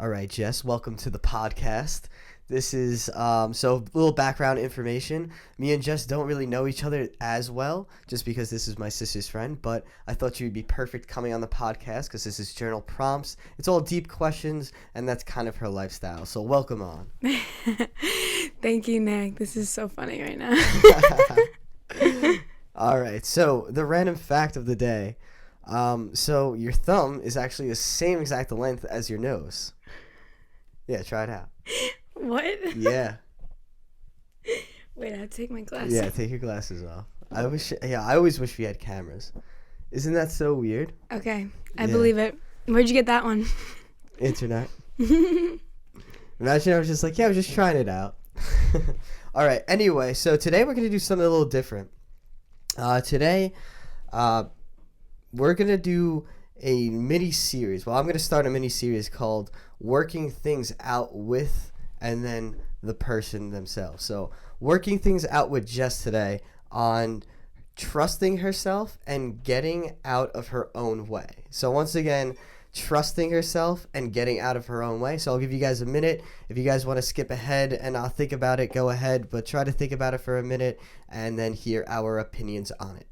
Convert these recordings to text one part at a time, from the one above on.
All right, Jess, welcome to the podcast. This is so a little background information. Me and Jess don't really know each other as well, just because this is my sister's friend. But I thought you'd be perfect coming on the podcast because this is journal prompts. It's all deep questions, and that's kind of her lifestyle. So welcome on. Thank you, Nick. This is so funny right now. All right. So the random fact of the day. So your thumb is actually the same exact length as your nose. Yeah, try it out. What? Yeah. Wait, I have to take my glasses. Yeah, take your glasses off. I always wish we had cameras. Isn't that so weird? Okay, I believe it. Where'd you get that one? Internet. Imagine I was just like, I was just trying it out. All right. Anyway, so today we're gonna do something a little different. Today, we're gonna do a mini series. Well, I'm gonna start a mini series called "Working Things Out with," and then the person themselves. So, working things out with Jess today on trusting herself and getting out of her own way. So, once again, trusting herself and getting out of her own way. So, I'll give you guys a minute. If you guys want to skip ahead and I'll think about it, go ahead. But try to think about it for a minute and then hear our opinions on it.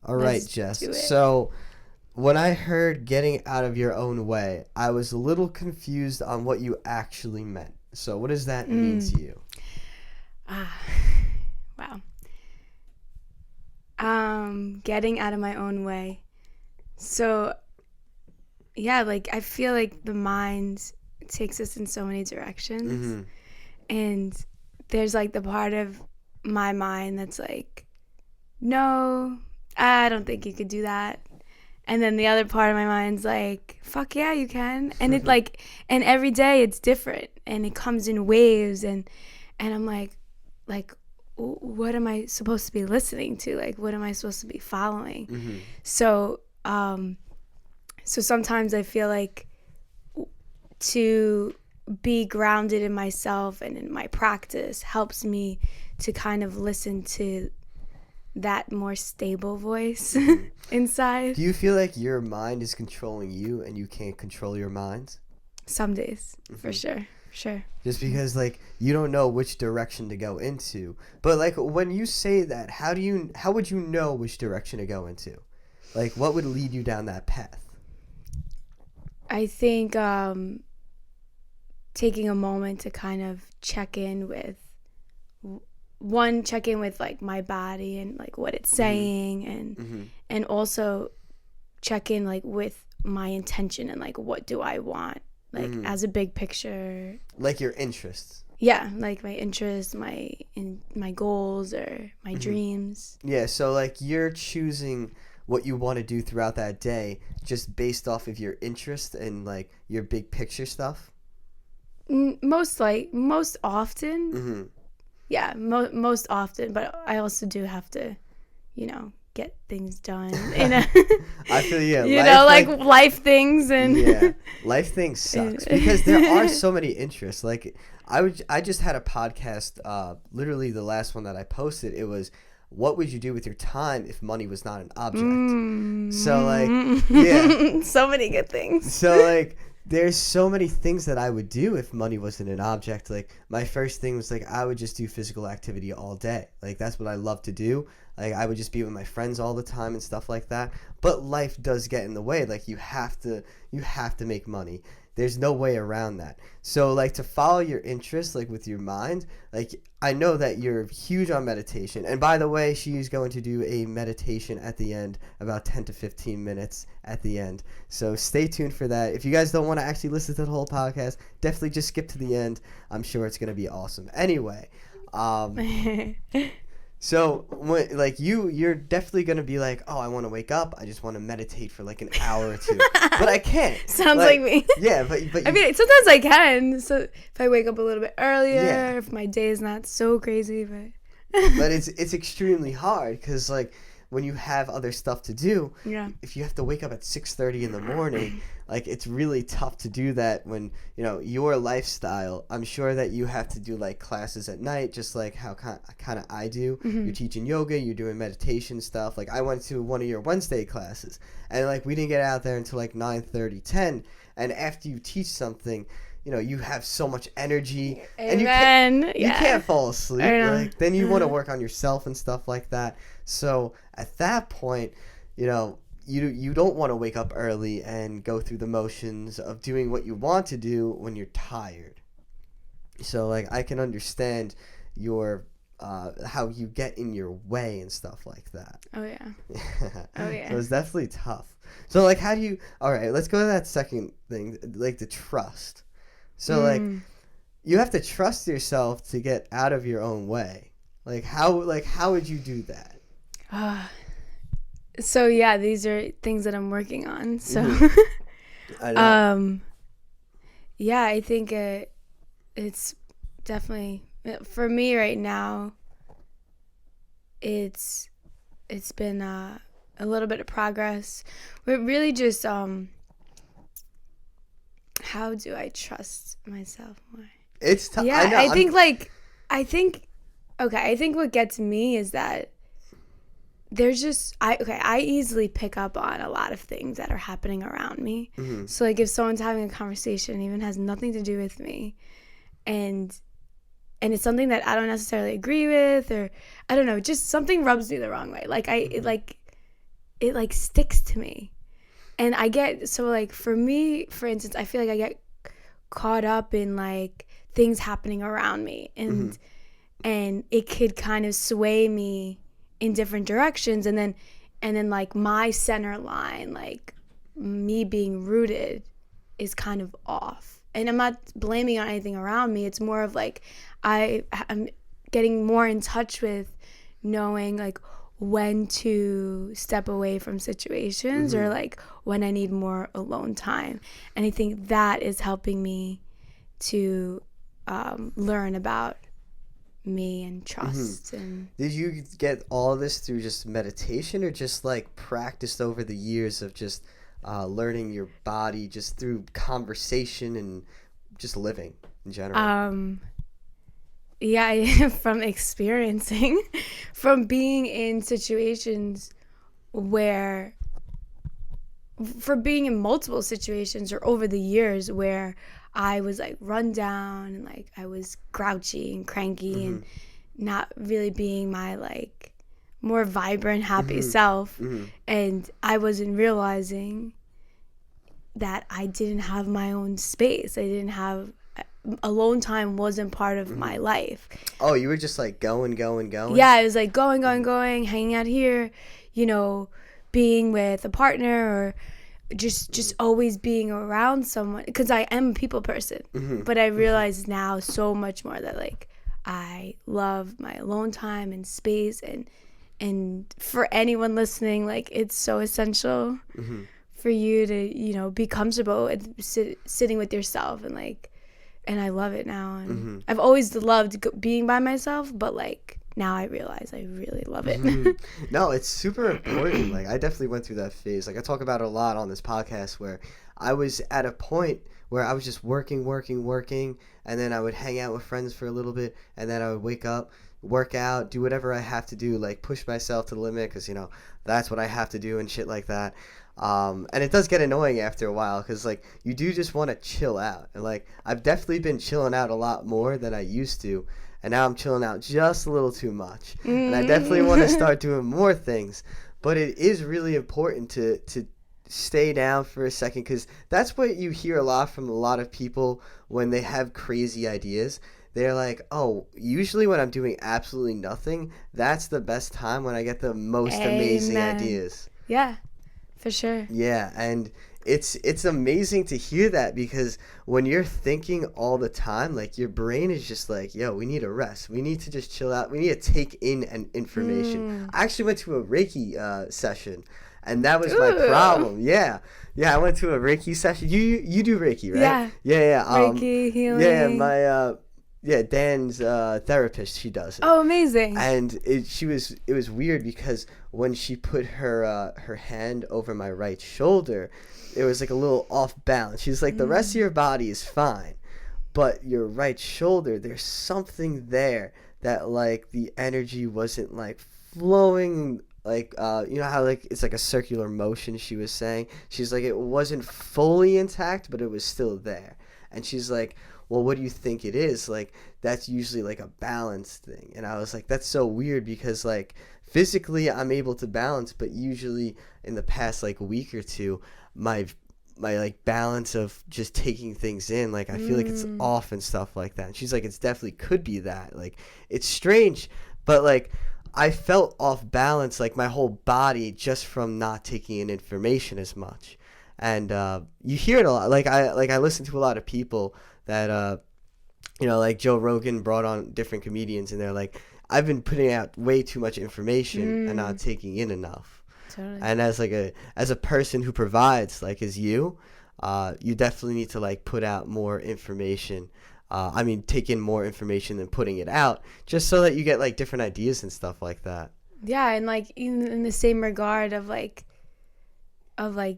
All right, Let's Jess. do it. So when I heard getting out of your own way, I was a little confused on what you actually meant. So what does that mean to you? Wow. Getting out of my own way. So, yeah, like I feel like the mind takes us in so many directions. Mm-hmm. And there's like the part of my mind that's like, no, I don't think you could do that. And then the other part of my mind's like, fuck yeah, you can. And it like, and every day it's different and it comes in waves. And I'm like, what am I supposed to be listening to? Like, what am I supposed to be following? Mm-hmm. So sometimes I feel like to be grounded in myself and in my practice helps me to kind of listen to that more stable voice inside. Do you feel like your mind is controlling you and you can't control your mind? Some days, for sure. Just because like you don't know which direction to go into. But like when you say that, how would you know which direction to go into? Like what would lead you down that path? I think taking a moment to kind of check in with like my body and like what it's saying and also check in like with my intention and like what do I want like as a big picture, like your interests. Yeah, like my interests, my goals or my dreams. Yeah, so like you're choosing what you want to do throughout that day just based off of your interest and like your big picture stuff. Most often. Yeah, most often, but I also do have to, get things done. I feel life things and yeah, life things sucks because there are so many interests. Like I just had a podcast. Literally the last one that I posted, it was, what would you do with your time if money was not an object? So like, yeah, so many good things. So like, there's so many things that I would do if money wasn't an object. Like my first thing was like I would just do physical activity all day. Like that's what I love to do. Like I would just be with my friends all the time and stuff like that. But life does get in the way. Like you have to make money. there's no way around that. So like to follow your interests like with your mind, like I know that you're huge on meditation. And by the way, she's going to do a meditation at the end, about 10 to 15 minutes at the end. So stay tuned for that. If you guys don't want to actually listen to the whole podcast, definitely just skip to the end. I'm sure it's going to be awesome. Anyway, so when, like you're definitely gonna be like, oh, I want to wake up. I just want to meditate for like an hour or two, but I can't. Sounds like me. Yeah, but I mean, sometimes I can. So if I wake up a little bit earlier, Yeah. if my day is not so crazy, but it's extremely hard because like when you have other stuff to do, yeah, if you have to wake up at 6:30 in the morning, like it's really tough to do that when your lifestyle. I'm sure that you have to do like classes at night, just like how kind of I do. Mm-hmm. You're teaching yoga, you're doing meditation stuff. Like I went to one of your Wednesday classes, and like we didn't get out there until like 9:30, 10. And after you teach something, you have so much energy, and you can't fall asleep. Like then you want to work on yourself and stuff like that. So at that point, you don't want to wake up early and go through the motions of doing what you want to do when you're tired. So like I can understand your how you get in your way and stuff like that. Oh yeah. Oh yeah. So it's definitely tough. So like how do you? All right, let's go to that second thing, like the trust. So like you have to trust yourself to get out of your own way. Like how would you do that? So yeah, these are things that I'm working on. So I know. Yeah, I think it's definitely for me right now. It's been a little bit of progress. But really just how do I trust myself more? It's tough. Yeah, I think what gets me is that there's just I easily pick up on a lot of things that are happening around me. Mm-hmm. So like if someone's having a conversation, even has nothing to do with me, and it's something that I don't necessarily agree with, or I don't know, just something rubs me the wrong way. Like it sticks to me. And I get, so like for me, for instance, I feel like I get caught up in like things happening around me, and it could kind of sway me in different directions, and then like my center line, like me being rooted, is kind of off. And I'm not blaming on anything around me. It's more of like I'm getting more in touch with knowing like when to step away from situations, or like when I need more alone time. And I think that is helping me to learn about me and trust. And did you get all of this through just meditation, or just like practiced over the years of just learning your body just through conversation and just living in general? Yeah, from experiencing, from being in situations where, for being in multiple situations or over the years where I was like run down and like I was grouchy and cranky and not really being my like more vibrant, happy self. And I wasn't realizing that I didn't have my own space. I didn't have alone time, wasn't part of my life. Oh, you were just like going. Yeah, I was like going, hanging out here, being with a partner, or just always being around someone, because I am a people person. But I realize now so much more that like I love my alone time and space, and for anyone listening, like it's so essential for you to be comfortable with sitting with yourself, and I love it now. And I've always loved being by myself, but like now I realize I really love it. No, it's super important. Like I definitely went through that phase. Like I talk about it a lot on this podcast, where I was at a point where I was just working, and then I would hang out with friends for a little bit, and then I would wake up, work out, do whatever I have to do, like push myself to the limit, because that's what I have to do and shit like that. And it does get annoying after a while, because like you do just want to chill out, and like I've definitely been chilling out a lot more than I used to, and now I'm chilling out just a little too much, and I definitely want to start doing more things. But it is really important to stay down for a second, because that's what you hear a lot from a lot of people when they have crazy ideas. They're like, oh, usually when I'm doing absolutely nothing, that's the best time when I get the most amazing ideas. Yeah, for sure. Yeah, and it's amazing to hear that, because when you're thinking all the time, like, your brain is just like, yo, we need a rest. We need to just chill out. We need to take in an information. I actually went to a Reiki session, and that was my problem. Yeah, I went to a Reiki session. You do Reiki, right? Yeah. Reiki healing. Yeah, my Dan's therapist, she does it. Oh, amazing. And it was weird, because when she put her hand over my right shoulder, it was like a little off balance. She's like, the rest of your body is fine, but your right shoulder, there's something there that, like, the energy wasn't, like, flowing, like, you know how, like, it's like a circular motion, she was saying. She's like, it wasn't fully intact, but it was still there. And she's like, well, what do you think it is? Like, that's usually like a balance thing. And I was like, that's so weird, because, like, physically I'm able to balance, but usually in the past, like, week or two, my like balance of just taking things in, like, I feel like it's off and stuff like that. And she's like, it's definitely could be that. Like, it's strange, but, like, I felt off balance, like, my whole body, just from not taking in information as much. And you hear it a lot. Like I listen to a lot of people that you know, like Joe Rogan brought on different comedians, and they're like, I've been putting out way too much information and not taking in enough. Totally. And as a person who provides, like, as you definitely need to, like, put out more information. I mean, take in more information than putting it out, just so that you get, like, different ideas and stuff like that. Yeah, and, like, in the same regard of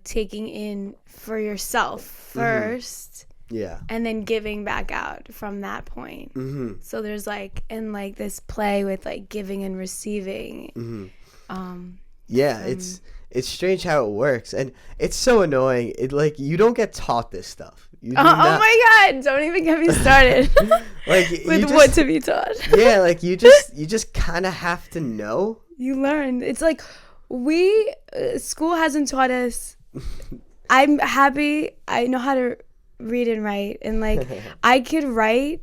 taking in for yourself first. Yeah. And then giving back out from that point. So there's, like, and, like, this play with, like, giving and receiving. Yeah, it's strange how it works, and it's so annoying. It, like, you don't get taught this stuff. You oh my God! Don't even get me started. Like, with what to be taught. Yeah, like, you just kind of have to know. You learn. It's like school hasn't taught us. I'm happy. I know how to read and write, and, like, I could write.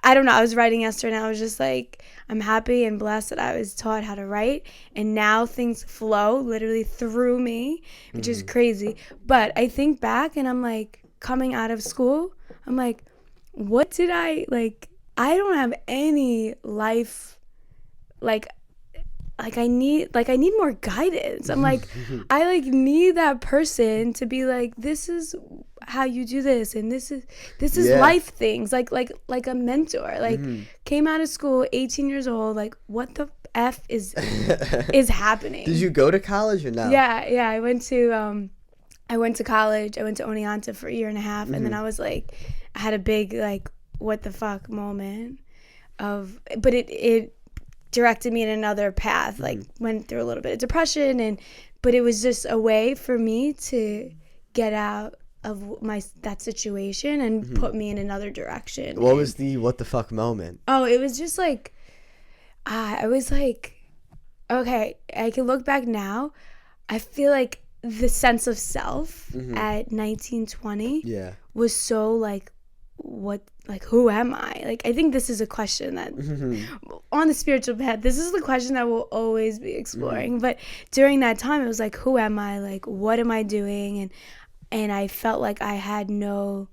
I don't know. I was writing yesterday, and I was just like, I'm happy and blessed that I was taught how to write, and now things flow literally through me, which is crazy. But I think back, and I'm like, coming out of school, I'm like, what did I, like, I don't have any life, like I need more guidance. I'm like, I, like, need that person to be like, this is how you do this, and this is life things, like a mentor. Like, came out of school 18 years old, like, what the F is happening? Did you go to college or no? Yeah, I went to college. I went to Oneonta for a year and a half, and then I was like, I had a big, like, what the fuck moment but it directed me in another path. Like, went through a little bit of depression, but it was just a way for me to get out of that situation and put me in another direction. What was the what the fuck moment? Oh, it was just like, I was like, okay, I can look back now. I feel like the sense of self at 19, 20 was so, like, what, like, who am I? Like, I think this is a question that on the spiritual path, this is the question that we'll always be exploring. But during that time, it was like, who am I? Like, what am I doing? And I felt like I had no,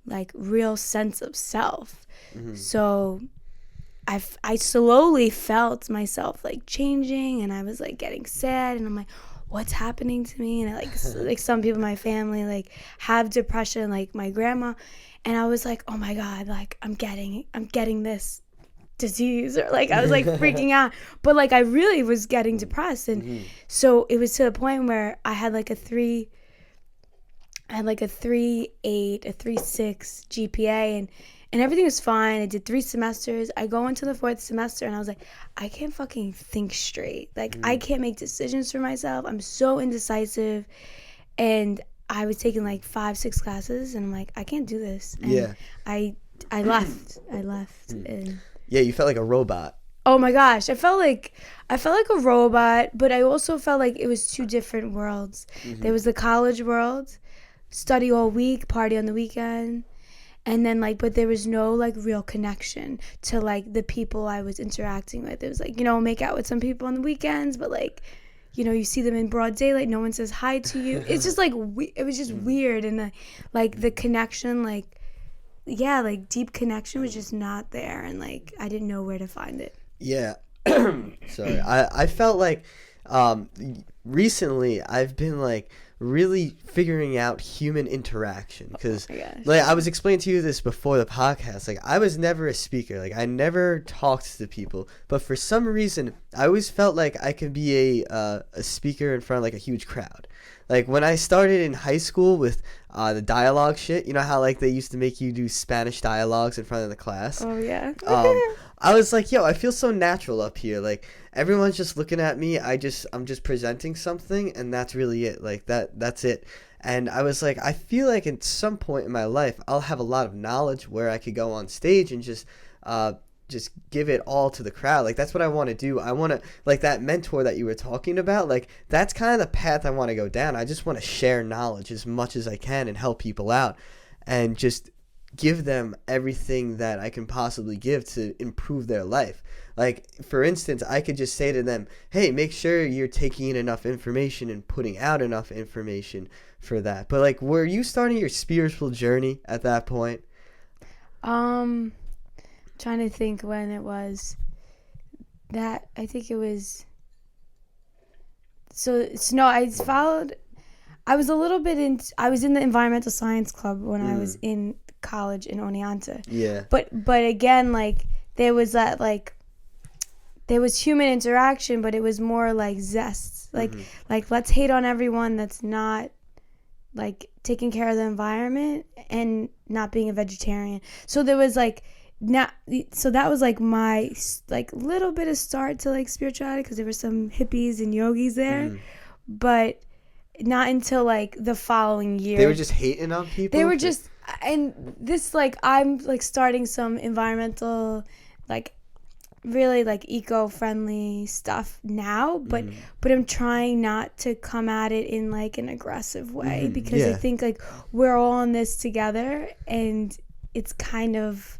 like, real sense of self. So I slowly felt myself, like, changing, and I was, like, getting sad, and I'm like, what's happening to me? And like some people in my family, like, have depression, like my grandma. And I was like, oh my God, like, I'm getting this disease, or, like, I was, like, freaking out. But, like, I really was getting depressed. And so it was to the point where I had, like, a 3.8, a 3.6 GPA, and everything was fine. I did 3 semesters. I go into the 4th semester, and I was like, I can't fucking think straight. Like, I can't make decisions for myself. I'm so indecisive. And I was taking, like, 5-6 classes, and I'm like, I can't do this. And I left. And yeah, you felt like a robot. Oh my gosh, I felt like a robot, but I also felt like it was two different worlds. There was the college world, study all week, party on the weekend, and then like, but there was no like real connection to like the people I was interacting with. It was like, make out with some people on the weekends, but like, you see them in broad daylight, no one says hi to you. It's just like it was just weird, and like the connection, like like deep connection was just not there, and like I didn't know where to find it. Yeah. Sorry. I felt like recently I've been like really figuring out human interaction because like I was explaining to you this before the podcast, like I was never a speaker, like I never talked to people, but for some reason I always felt like I could be a speaker in front of like a huge crowd. Like when I started in high school with the dialogue shit, you know how like they used to make you do Spanish dialogues in front of the class? Oh yeah. I was like, yo, I feel so natural up here. Like everyone's just looking at me. I'm just presenting something, and that's really it. Like that's it. And I was like, I feel like at some point in my life, I'll have a lot of knowledge where I could go on stage and just give it all to the crowd. Like that's what I want to do. I want to, like that mentor that you were talking about, like that's kind of the path I want to go down. I just want to share knowledge as much as I can and help people out and just give them everything that I can possibly give to improve their life. Like for instance, I could just say to them, hey, make sure you're taking in enough information and putting out enough information for that. But like, were you starting your spiritual journey at that point? Trying to think when it was that. I think it was no, I was a little bit I was in the environmental science club when I was in college in Oneonta. Yeah. But again, like there was that, like there was human interaction, but it was more like zest. Like let's hate on everyone that's not like taking care of the environment and not being a vegetarian. So there was like so that was like my like little bit of start to like spirituality, because there were some hippies and yogis there, but not until like the following year. They were just hating on people? They were just, and this like I'm like starting some environmental like really like eco-friendly stuff now, but I'm trying not to come at it in like an aggressive way, because I think like we're all in this together, and it's kind of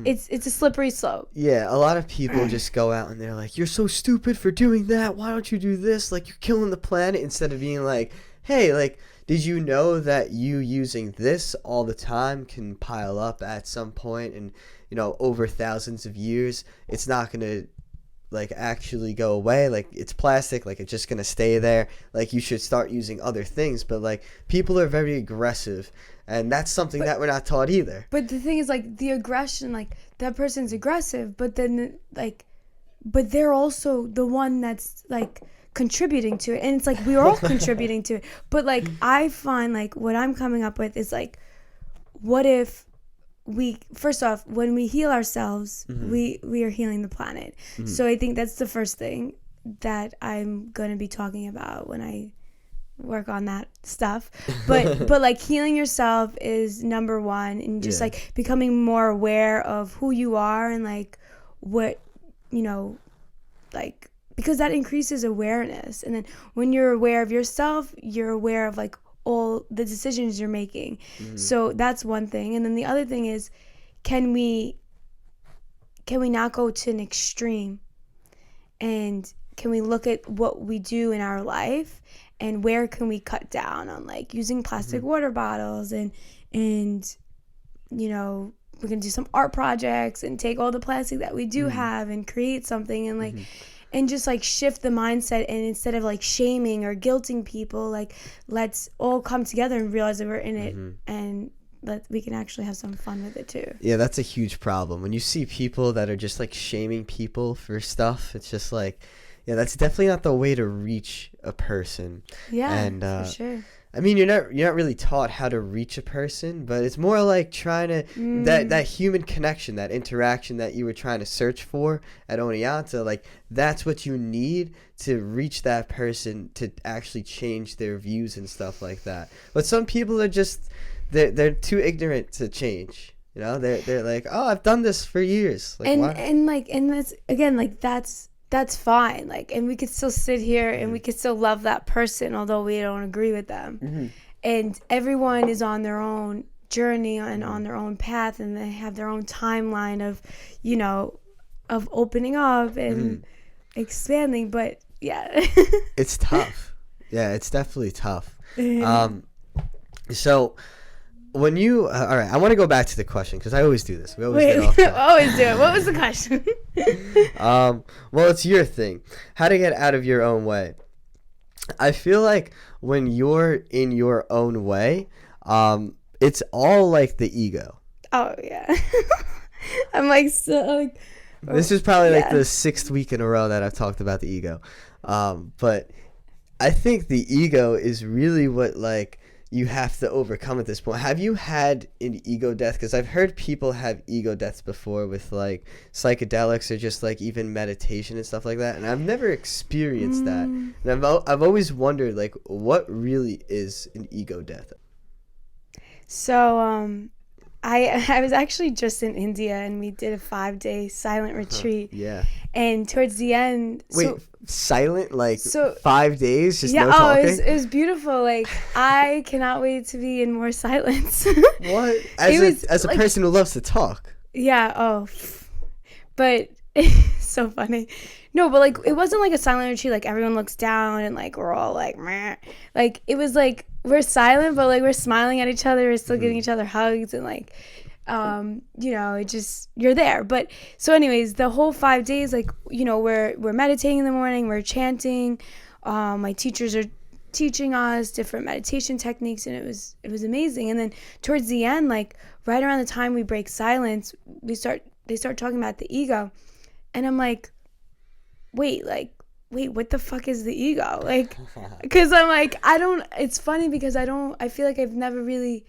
it's a slippery slope. Yeah, a lot of people just go out and they're like, you're so stupid for doing that, why don't you do this, like you're killing the planet, instead of being like, hey, like did you know that you using this all the time can pile up at some point, and over thousands of years it's not going to like actually go away, like it's plastic, like it's just going to stay there, like you should start using other things. But like people are very aggressive, and that's something that we're not taught either. But the thing is, like the aggression, like that person's aggressive, but then like but they're also the one that's like contributing to it, and it's like we're all contributing to it. But like I find like what I'm coming up with is like, what if we, first off, when we heal ourselves, we are healing the planet. So I think that's the first thing that I'm going to be talking about when I work on that stuff. But like healing yourself is number one, and just like becoming more aware of who you are, and like what like, because that increases awareness. And then when you're aware of yourself, you're aware of like all the decisions you're making. So that's one thing. And then the other thing is, can we not go to an extreme, and can we look at what we do in our life, and where can we cut down on like using plastic water bottles, and we can do some art projects and take all the plastic that we do have and create something, and like and just like shift the mindset, and instead of like shaming or guilting people, like let's all come together and realize that we're in it, and that we can actually have some fun with it too. Yeah, that's a huge problem. When you see people that are just like shaming people for stuff, it's just like, yeah, that's definitely not the way to reach a person. Yeah, and for sure. I mean, you're not really taught how to reach a person, but it's more like trying to that human connection, that interaction that you were trying to search for at Oneonta. Like that's what you need to reach that person, to actually change their views and stuff like that. But some people are just they're too ignorant to change. You know, they're like, oh, I've done this for years. Like, and why? and that's again, like, that's fine. Like, and we could still sit here and we could still love that person, although we don't agree with them. And everyone is on their own journey and on their own path, and they have their own timeline of, you know, of opening up and expanding. But yeah, It's tough. Yeah, it's definitely tough. So when you all right, I want to go back to the question because I always do this. We always get off track. always do it. What was the question? Well, it's your thing. How to get out of your own way. I feel like when you're in your own way, it's all like the ego. Oh yeah. I'm like, so like, This is probably like the 6th week in a row that I've talked about the ego. But I think the ego is really what, like, you have to overcome at this point. Have you had an ego death? Because I've heard people have ego deaths before with, like, psychedelics or just, like, even meditation and stuff like that. And I've never experienced that. And I've always wondered, like, what really is an ego death? So I was actually just in India, and we did a 5-day silent retreat. Yeah. And towards the end, Wait, silent? Like, so 5 days? Just yeah, no talking? it was beautiful. Like, I cannot wait to be in more silence. What? As a like, person who loves to talk. Yeah. But so funny. No, but like, it wasn't like a silent retreat. Like, everyone looks down and like we're all like, meh. Like, it was like we're silent, but like we're smiling at each other. We're still giving each other hugs and like, you know, it just, you're there. But so anyways, the whole 5 days, like, you know, we're meditating in the morning, we're chanting. My teachers are teaching us different meditation techniques, and it was amazing. And then towards the end, like right around the time we break silence, they start talking about the ego, and I'm like, wait, what the fuck is the ego? Like, because I'm like, it's funny because I feel like I've never really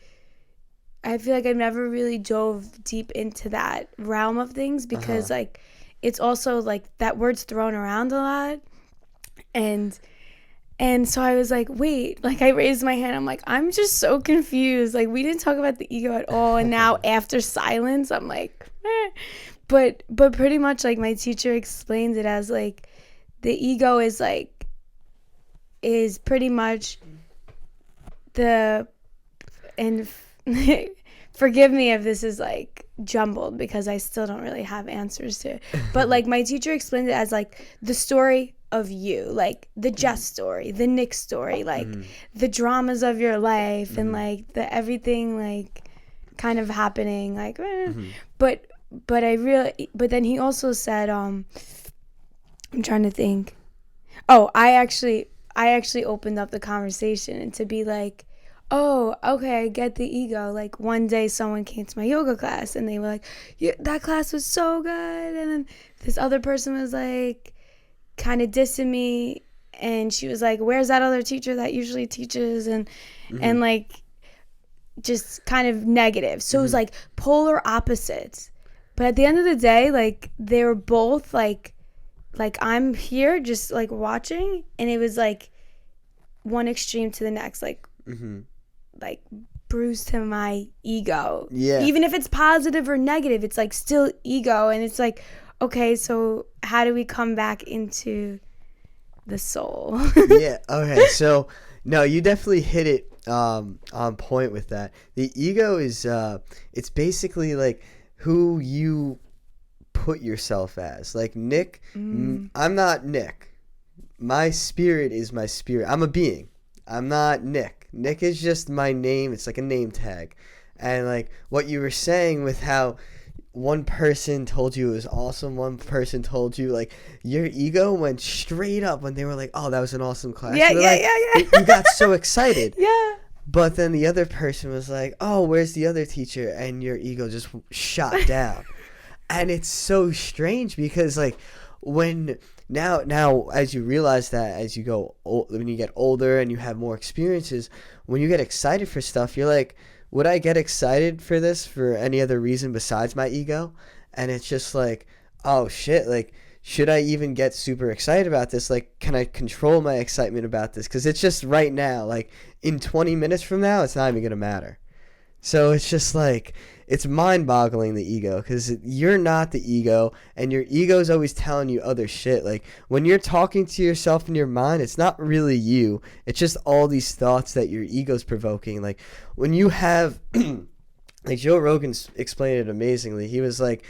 dove deep into that realm of things, because like, it's also like that word's thrown around a lot. And so I was like, wait, like, I raised my hand. I'm like, I'm just so confused. Like, we didn't talk about the ego at all. And now after silence, I'm like, eh. But pretty much, like, my teacher explained it as like, the ego is pretty much and forgive me if this is like jumbled, because I still don't really have answers to it. But like, my teacher explained it as like the story of you, like the Jess story, the Nick story, like the dramas of your life, and like the everything like kind of happening, like but then he also said, I'm trying to think. Oh, I actually opened up the conversation and to be like, oh, okay, I get the ego. Like, one day someone came to my yoga class and they were like, yeah, that class was so good. And then this other person was like kind of dissing me, and she was like, where's that other teacher that usually teaches? And like, just kind of negative. So it was like polar opposites. But at the end of the day, like, they were both like I'm here just like watching, and it was like one extreme to the next, like like bruise to my ego. Yeah. Even if it's positive or negative, it's like still ego, and it's like, okay, so how do we come back into the soul? Yeah. Okay. So no, you definitely hit it on point with that. The ego is it's basically like who you put yourself as. Like Nick, I'm not Nick. My spirit is my spirit. I'm a being. I'm not Nick. Nick is just my name. It's like a name tag. And like what you were saying with how one person told you it was awesome, one person told you, like, your ego went straight up when they were like, oh, that was an awesome class. Yeah. You got so excited. Yeah. But then the other person was like, oh, where's the other teacher? And your ego just shot down. And it's so strange because, like, when now as you realize that as you go when you get older and you have more experiences, when you get excited for stuff, you're like, would I get excited for this for any other reason besides my ego? And it's just like, oh shit, like, should I even get super excited about this? Like, can I control my excitement about this? Because it's just right now, like, in 20 minutes from now, it's not even gonna matter. So it's just like, it's mind-boggling, the ego, because you're not the ego, and your ego's always telling you other shit. Like, when you're talking to yourself in your mind, it's not really you. It's just all these thoughts that your ego's provoking. Like, when you have, like Joe Rogan explained it amazingly. He was like,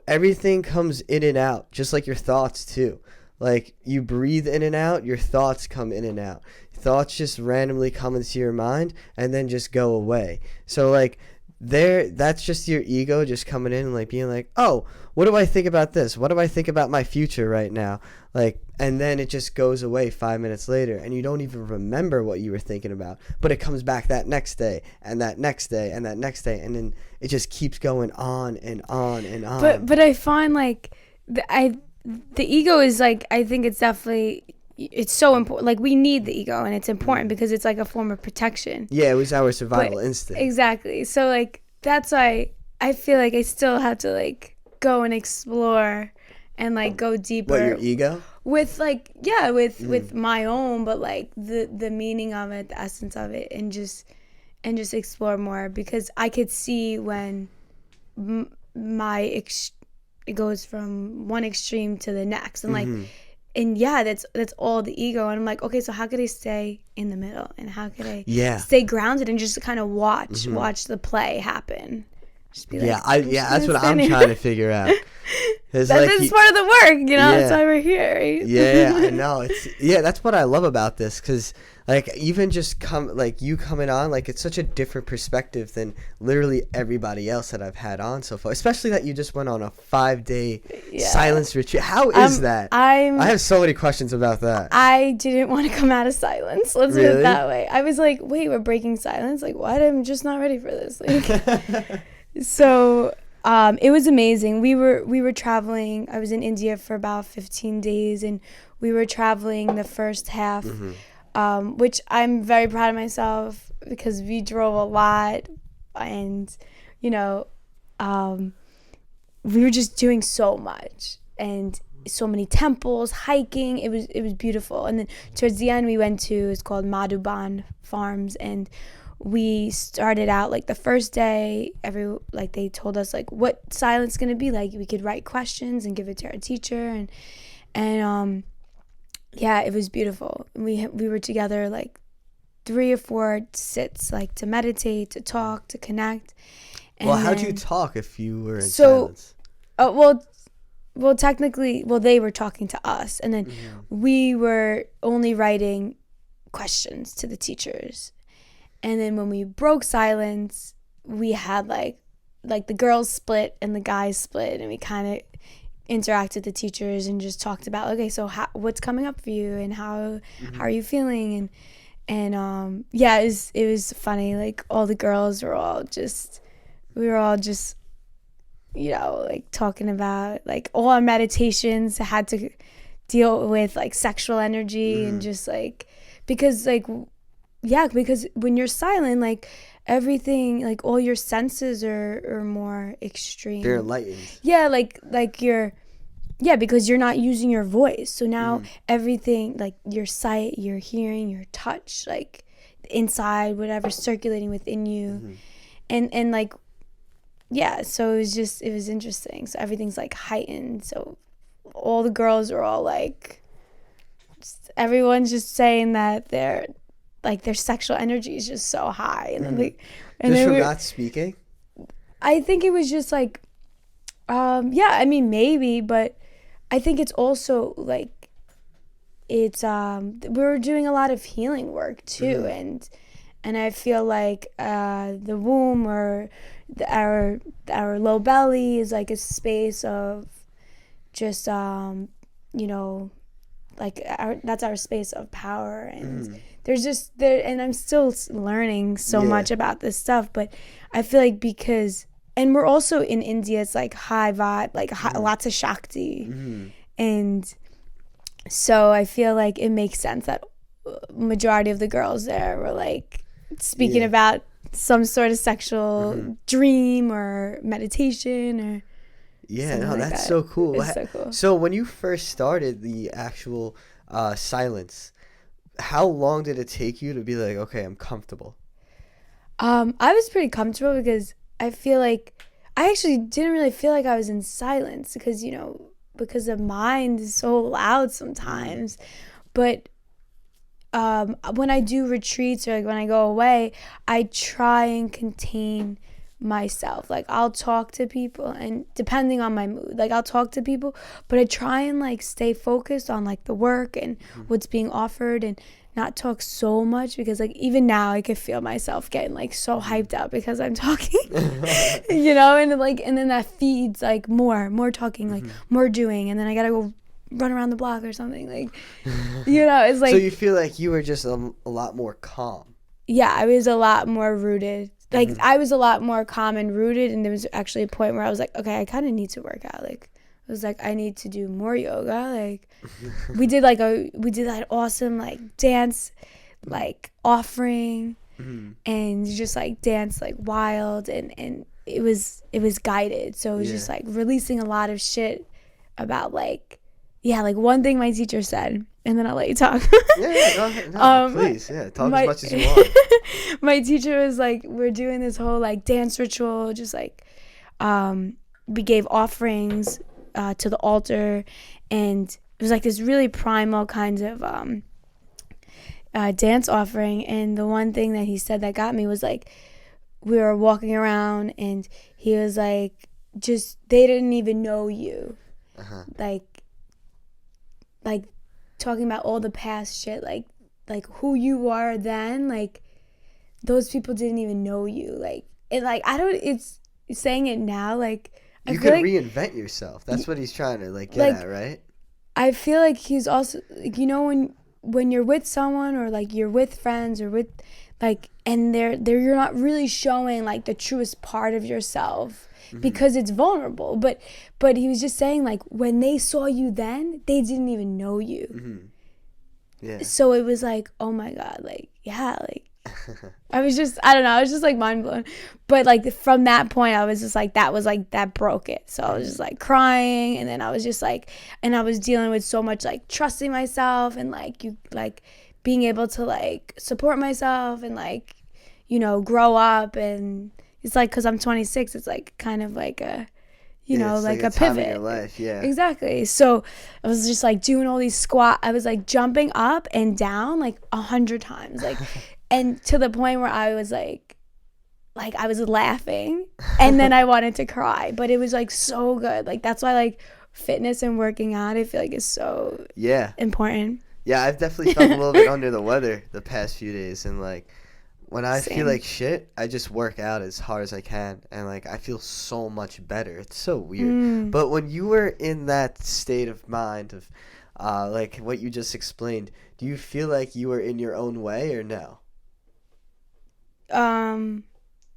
everything comes in and out, just like your thoughts too. Like, you breathe in and out, your thoughts come in and out. Thoughts just randomly come into your mind and then just go away. So, like, that's just your ego just coming in and, like, being like, oh, what do I think about this? What do I think about my future right now? Like, and then it just goes away 5 minutes later, and you don't even remember what you were thinking about. But it comes back that next day, and that next day, and that next day, and then it just keeps going on and on and on. But I find, like, the ego is, like, I think it's definitely, it's so important. Like, we need the ego, and it's important because it's like a form of protection. Yeah, it was our survival instinct. Exactly. So, like, that's why I feel like I still have to, like, go and explore and, like, go deeper. What, your ego? With, like, yeah, with my own, but, like, the meaning of it, the essence of it, and just explore more, because I could see when it goes from one extreme to the next, and, like, and yeah, that's all the ego. And I'm like, okay, so how could I stay in the middle, and how could I stay grounded and just kind of watch the play happen? Just be like, that's what I'm trying to figure out. That's part of the work, That's why we're here, right? Yeah, I know. That's what I love about this, because, like, even just you coming on, like, it's such a different perspective than literally everybody else that I've had on so far. Especially that you just went on a 5-day silence retreat. How is that? I have so many questions about that. I didn't want to come out of silence. Let's put it that way. I was like, wait, we're breaking silence? Like, what? I'm just not ready for this. Like, so it was amazing. We were traveling. I was in India for about 15 days, and we were traveling the first half, which I'm very proud of myself, because we drove a lot, and we were just doing so much, and so many temples, hiking. It was beautiful. And then towards the end, we went to, it's called Madhuban Farms, and we started out, like, the first day, they told us, like, what silence gonna be like. We could write questions and give it to our teacher, and it was beautiful. We were together, like, 3 or 4 sits, like, to meditate, to talk, to connect. And how'd you talk if you were in silence? Well, technically, they were talking to us, and then we were only writing questions to the teachers. And then when we broke silence, we had, like the girls split and the guys split, and we kind of interacted with the teachers and just talked about, okay, so what's coming up for you, and how are you feeling, and it was funny. Like, all the girls were all just like, talking about, like, all our meditations had to deal with, like, sexual energy, and just, like, because, like, because when you're silent, like, everything, like, all your senses are more extreme. They're enlightened. Yeah, like you're, because you're not using your voice. So now everything, like, your sight, your hearing, your touch, like, inside, whatever's circulating within you. And like, so it was interesting. So everything's, like, heightened. So all the girls are all, like, everyone's just saying that their sexual energy is just so high, and then just from not speaking. I think it was just, like, I mean, maybe, but I think it's also, like, it's we were doing a lot of healing work too, and I feel like the womb, or our low belly, is, like, a space of just like, that's our space of power, and there's just and I'm still learning so much about this stuff, but I feel like and we're also in India, it's, like, high vibe, like, lots of Shakti, and so I feel like it makes sense that majority of the girls there were, like, speaking about some sort of sexual dream or meditation, or that's so cool. It's so cool. So when you first started the actual silence, how long did it take you to be like, okay, I'm comfortable? I was pretty comfortable because I feel like I actually didn't really feel like I was in silence because, because the mind is so loud sometimes. But when I do retreats or like when I go away, I try and contain myself. Like I'll talk to people, and depending on my mood, like I'll talk to people, but I try and like stay focused on like the work and what's being offered and not talk so much, because like even now I could feel myself getting like so hyped up because I'm talking. And then that feeds like more talking, like more doing, and then I gotta go run around the block or something, like it's like. So you feel like you were just a lot more calm. Yeah, I was a lot more rooted. Like I was a lot more calm and rooted, and there was actually a point where I was like, okay, I kind of need to work out. Like I was like, I need to do more yoga. Like we did that awesome like dance like offering, and just like dance like wild, and it was guided, so it was just like releasing a lot of shit about like like one thing my teacher said, and then I'll let you talk. Go ahead. No, please, talk as much as you want. My teacher was like, we're doing this whole like dance ritual, just like we gave offerings to the altar, and it was like this really primal kind of dance offering. And the one thing that he said that got me was like, we were walking around and he was like, just they didn't even know you. Like talking about all the past shit, like who you are then, like those people didn't even know you, like it, like I don't, it's saying it now, like you could reinvent yourself. That's what he's trying to like get at, right? I feel like he's also like, when you're with someone or like you're with friends or with like, and they're you're not really showing like the truest part of yourself because it's vulnerable, but he was just saying like when they saw you then, they didn't even know you. So it was like, oh my god, like like I was just like mind blown. But like from that point I was just like, that broke it. So I was just like crying, and then I was just like, and I was dealing with so much like trusting myself and like being able to like support myself and like grow up. And it's like, because I'm 26, it's like kind of like a like a pivot in your life. Exactly. So I was just like doing all these I was like jumping up and down like 100 times, like and to the point where I was like I was laughing, and then I wanted to cry, but it was like so good. Like that's why like fitness and working out, I feel like is so important. I've definitely felt a little bit under the weather the past few days, and like when I feel like shit, I just work out as hard as I can, and like I feel so much better. It's so weird. But when you were in that state of mind of like what you just explained, do you feel like you were in your own way or no?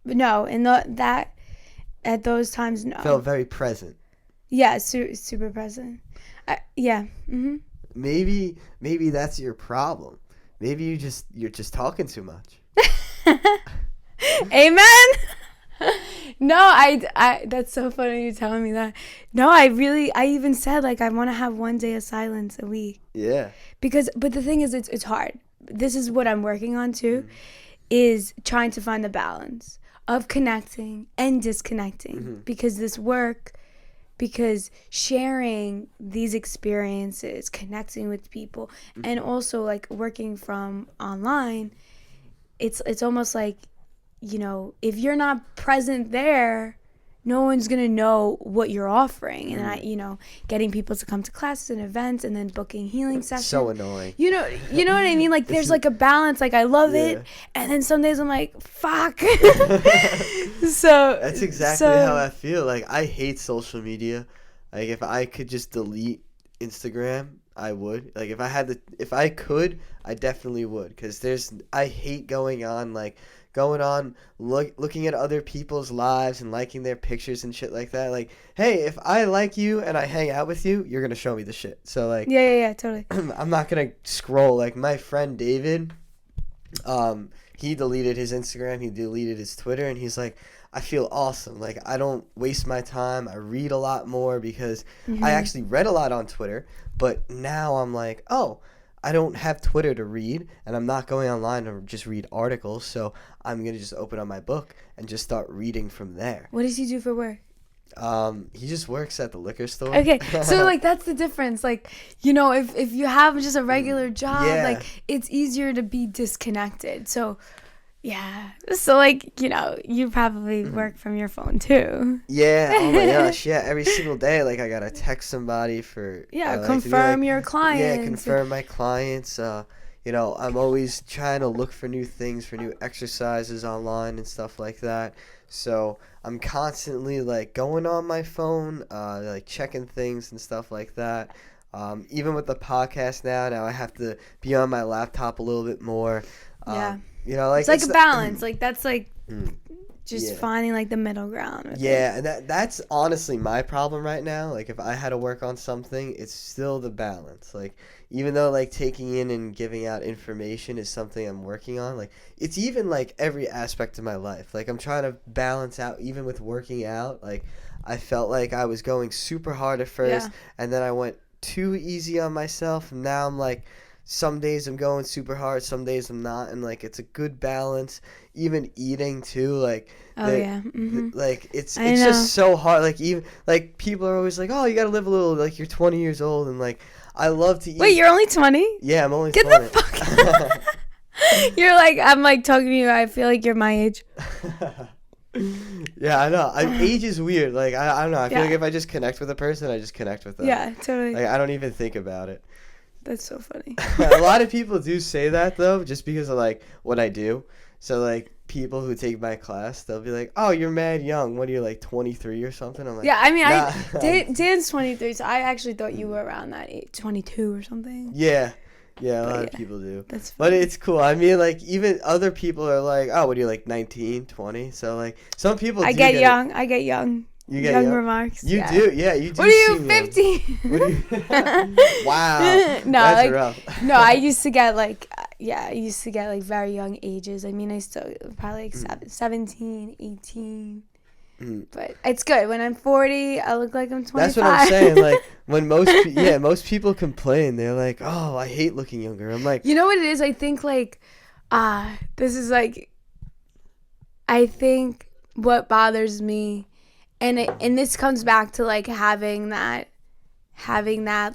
No, in that at those times, no. Felt very present. Yeah, super present. Maybe that's your problem. Maybe you're just talking too much. Amen. No, I that's so funny you telling me that. No, I even said like I want to have one day of silence a week. Yeah. But the thing is, it's hard. This is what I'm working on too, is trying to find the balance of connecting and disconnecting, because sharing these experiences, connecting with people, and also like working from online, it's almost like, if you're not present there, no one's gonna know what you're offering. And getting people to come to classes and events, and then booking healing sessions. So annoying. You know what I mean? Like there's like a balance. Like I love it, and then some days I'm like, fuck. So that's exactly how I feel. Like I hate social media. Like if I could just delete Instagram, I would. Like if I could, I definitely would. Because I hate going on looking at other people's lives and liking their pictures and shit like that. Like, hey, if I like you and I hang out with you, you're gonna show me the shit. So like, yeah, totally. I'm not gonna scroll. Like my friend David, he deleted his Instagram, he deleted his Twitter, and he's like, I feel awesome. Like I don't waste my time. I read a lot more because I actually read a lot on Twitter, but now I'm like, oh, I don't have Twitter to read, and I'm not going online to just read articles, so I'm going to just open up my book and just start reading from there. What does he do for work? He just works at the liquor store. Okay, so like that's the difference. Like, you know, if you have just a regular job, Yeah. like it's easier to be disconnected. So, yeah. So like, you know, you probably work from your phone too. Yeah. Oh my gosh. Yeah. Every single day, like I gotta text somebody for like, confirm your clients. Yeah, confirm my clients. You know, I'm always trying to look for new things, for new exercises online and stuff like that. So I'm constantly like going on my phone, like checking things and stuff like that. Even with the podcast now I have to be on my laptop a little bit more. Yeah. You know, like it's like a balance. Like that's like just Yeah. finding like the middle ground. with it. Yeah, and that's honestly my problem right now. Like if I had to work on something, it's still the balance. Like even though like taking in and giving out information is something I'm working on, like it's even like every aspect of my life. Like I'm trying to balance out even with working out. Like I felt like I was going super hard at first and then I went too easy on myself, and now I'm like some days I'm going super hard, some days I'm not, and like it's a good balance. Even eating too, like like it's just so hard. Like even like people are always like, oh, you gotta live a little, like you're 20 years old, and like I love to eat. Wait, you're only 20? Yeah, I'm only Get 20. the fuck You're like, I'm like talking to you, I feel like you're my age. Yeah, I know. Age is weird. Like I don't know. I feel like if I just connect with a person, I just connect with them. Yeah, totally. Like I don't even think about it. That's so funny. A lot of people do say that though, just because of like what I do. So like people who take my class, they'll be like, "Oh, you're mad young. What are you, like 23 or something?" I'm like, yeah, I mean, nah. Dan's 23, so I actually thought you were around that age, 22 or something. Yeah, a lot of people do. That's funny. But it's cool. I mean, like even other people are like, "Oh, what are you, like 19, 20?" So like some people. I get young. You get young young remarks. You do, yeah. You do. What are you, 50? Wow. No, that's like, rough. no, I used to get like, very young ages. I mean, I still probably like 17, 18. But it's good. When I'm 40, I look like I'm 25. That's what I'm saying. Like when most people complain, they're like, "Oh, I hate looking younger." I'm like, you know what it is? I think like, this is like, I think what bothers me. And this comes back to like having that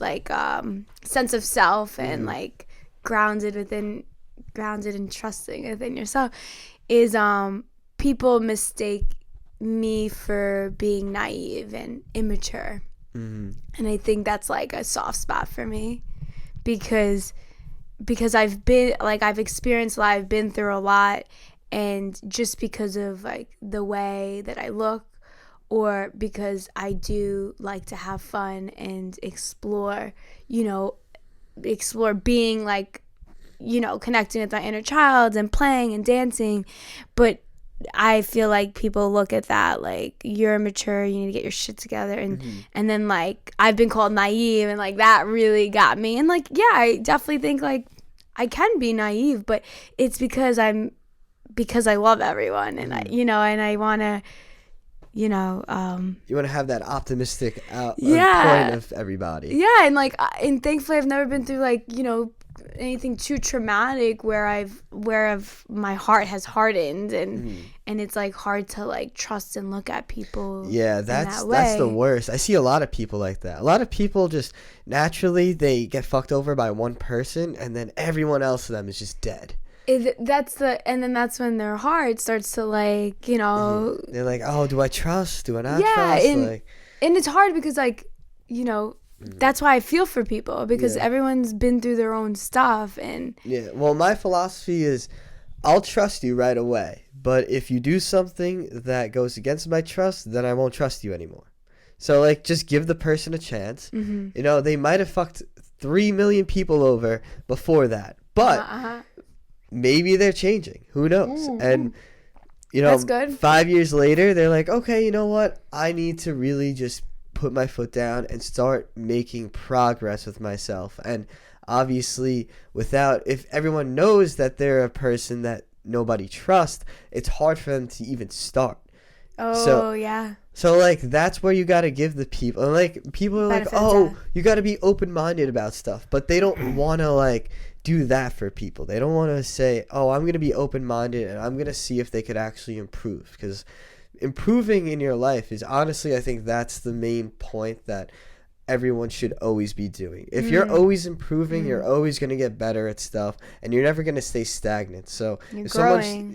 like sense of self and like grounded and trusting within yourself is people mistake me for being naive and immature. And I think that's like a soft spot for me because I've experienced a lot, I've been through a lot, and just because of like the way that I look, or because I do like to have fun and explore being like, connecting with my inner child and playing and dancing. But I feel like people look at that like, you're immature, you need to get your shit together. And then like, I've been called naive, and like that really got me. And like, yeah, I definitely think like I can be naive, but it's because I love everyone, and I want to, you want to have that optimistic point of everybody. Yeah, and like, and thankfully I've never been through like, anything too traumatic where my heart has hardened, and it's like hard to like trust and look at people. Yeah, that's the worst. I see a lot of people like that. A lot of people just naturally they get fucked over by one person, and then everyone else of them is just dead. And then that's when their heart starts to like, they're like, oh, do I trust? Do I not trust? And it's hard because like, that's why I feel for people, because everyone's been through their own stuff. And well, my philosophy is I'll trust you right away, but if you do something that goes against my trust, then I won't trust you anymore. So like, just give the person a chance. They might have fucked 3 million people over before that, but maybe they're changing. Who knows? And that's good. 5 years later, they're like, okay, you know what? I need to really just put my foot down and start making progress with myself. And obviously, if everyone knows that they're a person that nobody trusts, it's hard for them to even start. Oh, yeah. So, like, that's where you got to give the people. And, like, people are Benefits, like, oh, yeah. you got to be open-minded about stuff. But they don't want to, like, do that for people. They don't want to say, oh, I'm going to be open-minded and I'm going to see if they could actually improve. Because improving in your life is honestly, I think that's the main point that everyone should always be doing. If you're always improving, you're always going to get better at stuff, and you're never going to stay stagnant. So You're if growing.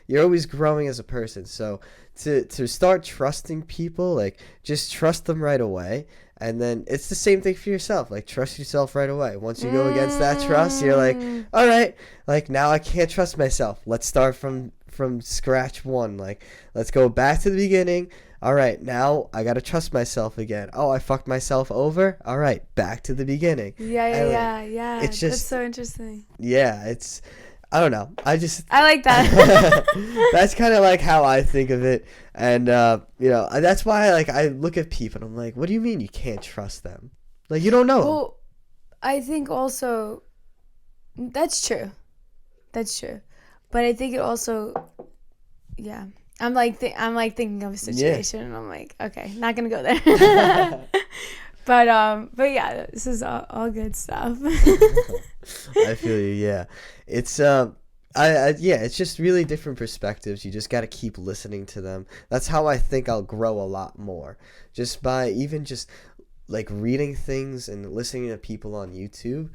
you're always growing as a person. So to start trusting people, like, just trust them right away. And then it's the same thing for yourself. Like, trust yourself right away. Once you go against that trust, you're like, all right, like, now I can't trust myself. Let's start from scratch one. Like, let's go back to the beginning. All right, now I got to trust myself again. Oh, I fucked myself over. All right, back to the beginning. Yeah. It's just, that's so interesting. Yeah, it's, I don't know. I like that. that's kind of like how I think of it. And, you know, that's why, like, I look at people and I'm like, what do you mean you can't trust them? Like, you don't know. Well, I think also, that's true. That's true. But I think it also, yeah. I'm like thinking of a situation, and I'm like, okay, not gonna go there. but yeah, this is all good stuff. I feel you. Yeah, it's it's just really different perspectives. You just got to keep listening to them. That's how I think I'll grow a lot more, just by even just like reading things and listening to people on YouTube.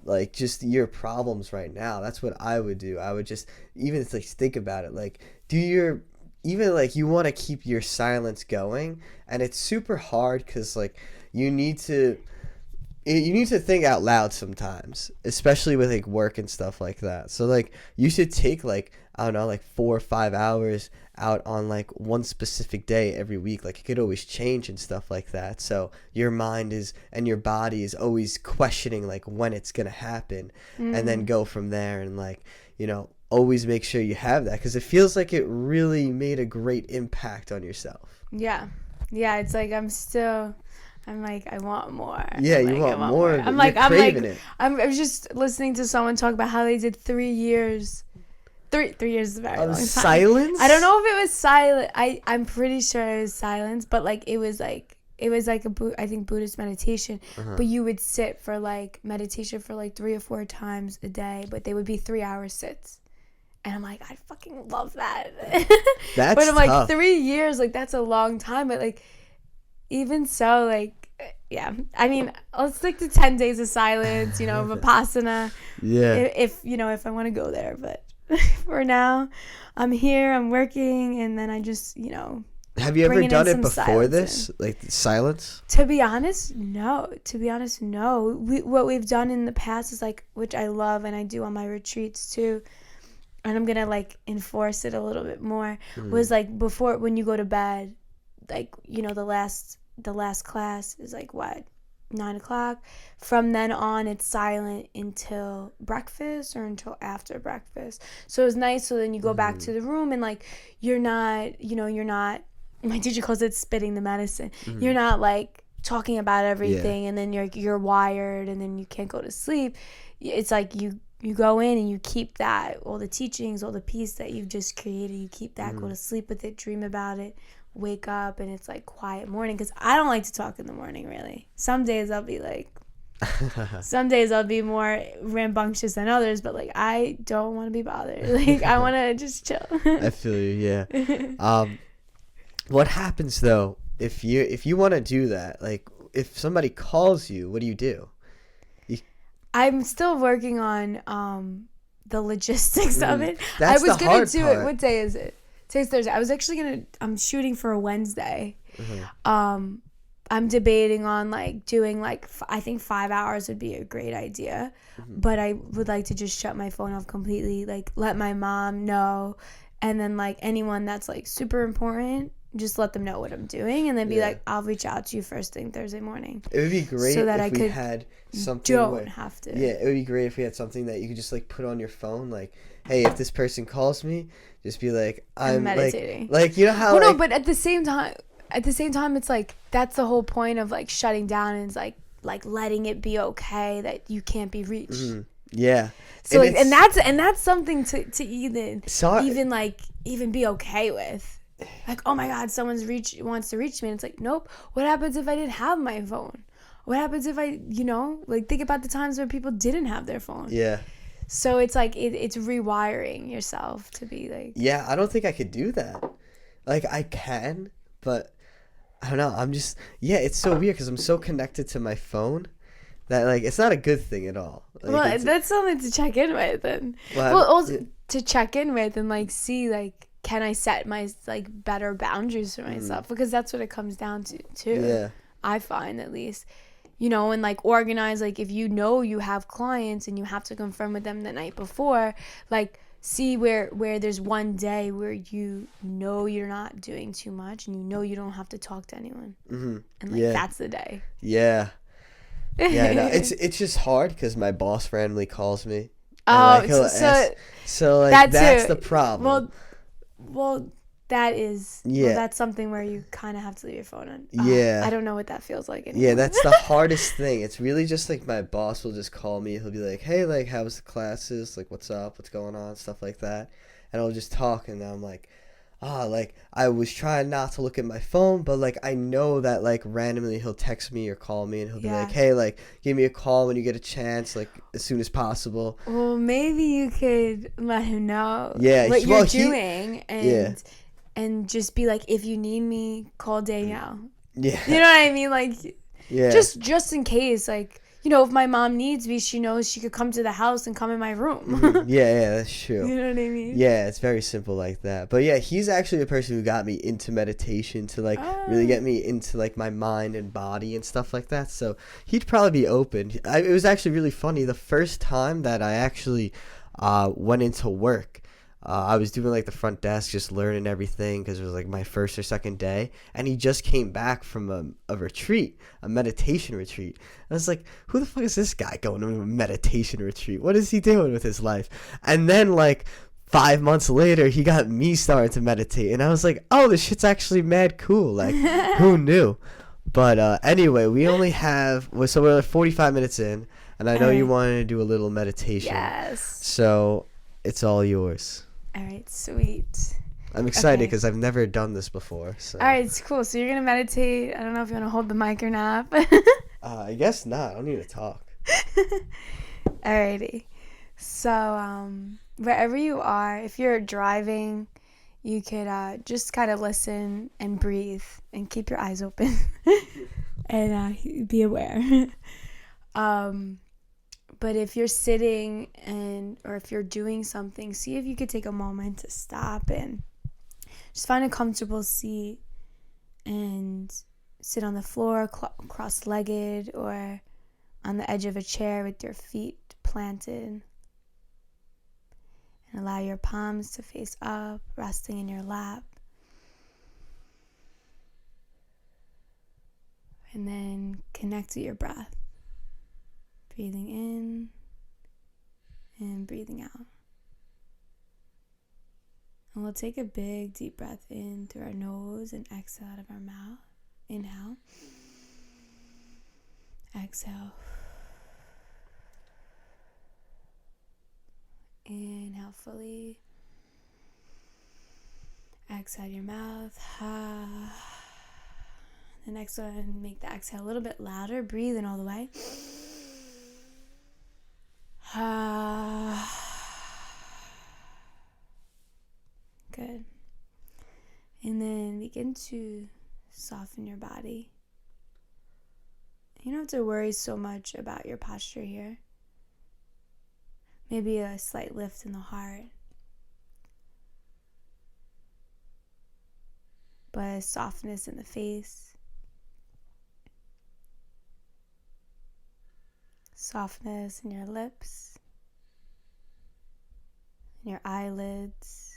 Like, just your problems right now, that's what I would do. I would just even, like, think about it, like, even like, you want to keep your silence going, and it's super hard because, like, you need to think out loud sometimes, especially with, like, work and stuff like that. So, like, you should take, like, I don't know, like 4 or 5 hours out on, like, one specific day every week. Like, it could always change and stuff like that. So your mind and your body is always questioning, like, when it's going to happen, and then go from there. And, like, you know, always make sure you have that, because it feels like it really made a great impact on yourself. Yeah. It's like I'm like, I want more. Yeah, you want more. I'm craving it. I was just listening to someone talk about how they did 3 years. 3 years is a very long time. Silence? I don't know if it was silent. I'm pretty sure it was silence, but like it was like I think Buddhist meditation. But you would sit for like meditation for like 3 or 4 times a day, but they would be 3-hour sits. And I'm like, I fucking love that. That's but I'm tough. like, 3 years, like that's a long time. But like, even so, like, yeah. I mean, let's stick to 10 days of silence, you know, Vipassana. Yeah. If I want to go there. But for now, I'm here, I'm working, and then I just, you know. Have you ever done it before this? Like, silence? To be honest, no. What we've done in the past is like, which I love and I do on my retreats too, and I'm gonna like enforce it a little bit more, was like before, when you go to bed, like, you know, the last class is like what, 9:00. From then on, it's silent until breakfast or until after breakfast. So it's nice. So then you go back to the room and like, you're not, my teacher calls it spitting the medicine. You're not like talking about everything, and then you're wired, and then you can't go to sleep. It's like you go in and you keep that, all the teachings, all the peace that you've just created, you keep that, go to sleep with it, dream about it, wake up, and it's like quiet morning. Because I don't like to talk in the morning, really. Some days I'll be like, some days I'll be more rambunctious than others, but like, I don't want to be bothered. Like, I want to just chill. I feel you. Yeah. What happens though if you want to do that? Like, if somebody calls you, what do you do? I'm still working on the logistics of it. That's I was the gonna hard do part. it. What day is it? Today's Thursday. I was actually I'm shooting for a Wednesday. I'm debating on like doing like I think 5 hours would be a great idea, but I would like to just shut my phone off completely. Like, let my mom know, and then like anyone that's like super important, just let them know what I'm doing, and then be like, I'll reach out to you first thing Thursday morning. It would be great so that if I we could had something. Don't have to. Yeah, it would be great if we had something that you could just like put on your phone. Like, hey, if this person calls me, just be like, I'm meditating. Like, you know how. Well, no, but at the same time, it's like that's the whole point of like shutting down, and it's like letting it be okay that you can't be reached. Yeah. So and that's something to even be okay with. Like, oh my God, someone's wants to reach me. And it's like, nope. What happens if I didn't have my phone? What happens if I, like, think about the times when people didn't have their phone. Yeah. So it's like, it's rewiring yourself to be like. Yeah, I don't think I could do that. Like, I can, but I don't know. I'm just, yeah, it's so weird because I'm so connected to my phone that, like, it's not a good thing at all. Like, Well, that's something to check in with. And, also to check in with and, like, see, like, can I set my, like, better boundaries for myself? Because that's what it comes down to, too. Yeah. I find, at least. And, like, organize, like, if you have clients and you have to confirm with them the night before, like, see where there's one day where you're not doing too much and you don't have to talk to anyone. Mm-hmm. And, like, that's the day. Yeah. Yeah, no, it's just hard because my boss randomly calls me. Oh, like, so like that's the problem. Well, that is. Yeah. Well, that's something where you kind of have to leave your phone on. Yeah. I don't know what that feels like anymore. Yeah, that's the hardest thing. It's really just like my boss will just call me. He'll be like, "Hey, like, how's the classes? Like, what's up? What's going on? Stuff like that." And I'll just talk, and I'm like, like, I was trying not to look at my phone, but, like, I know that, like, randomly he'll text me or call me, and he'll be like, "Hey, like, give me a call when you get a chance, like, as soon as possible." Well, maybe you could let him know what you're doing, and just be like, if you need me, call Danielle. Yeah. You know what I mean? Like, yeah. Just in case, like, if my mom needs me, she knows she could come to the house and come in my room. Mm-hmm. Yeah, that's true. You know what I mean? Yeah, it's very simple like that. But yeah, he's actually the person who got me into meditation to, like, really get me into, like, my mind and body and stuff like that. So he'd probably be open. It was actually really funny. The first time that I actually went into work, I was doing, like, the front desk, just learning everything because it was, like, my first or second day. And he just came back from a retreat, a meditation retreat. I was like, who the fuck is this guy going to a meditation retreat? What is he doing with his life? And then, like, 5 months later, he got me started to meditate. And I was like, oh, this shit's actually mad cool. Like, who knew? But anyway, we only have, so we're 45 minutes in. And I know you wanted to do a little meditation. Yes. So it's all yours. All right, sweet. I'm excited because I've never done this before. So. All right, it's cool. So you're going to meditate. I don't know if you want to hold the mic or not. I guess not. I don't need to talk. Alrighty. So wherever you are, if you're driving, you could just kind of listen and breathe and keep your eyes open and be aware. But if you're sitting or if you're doing something, see if you could take a moment to stop and just find a comfortable seat and sit on the floor cross-legged or on the edge of a chair with your feet planted. And allow your palms to face up, resting in your lap. And then connect to your breath. Breathing in and breathing out. And we'll take a big deep breath in through our nose and exhale out of our mouth. Inhale. Exhale. Inhale fully. Exhale your mouth. The next one, make the exhale a little bit louder. Breathe in all the way. Good. And then begin to soften your body. You don't have to worry so much about your posture here. Maybe a slight lift in the heart. But a softness in the face. Softness in your lips. In your eyelids.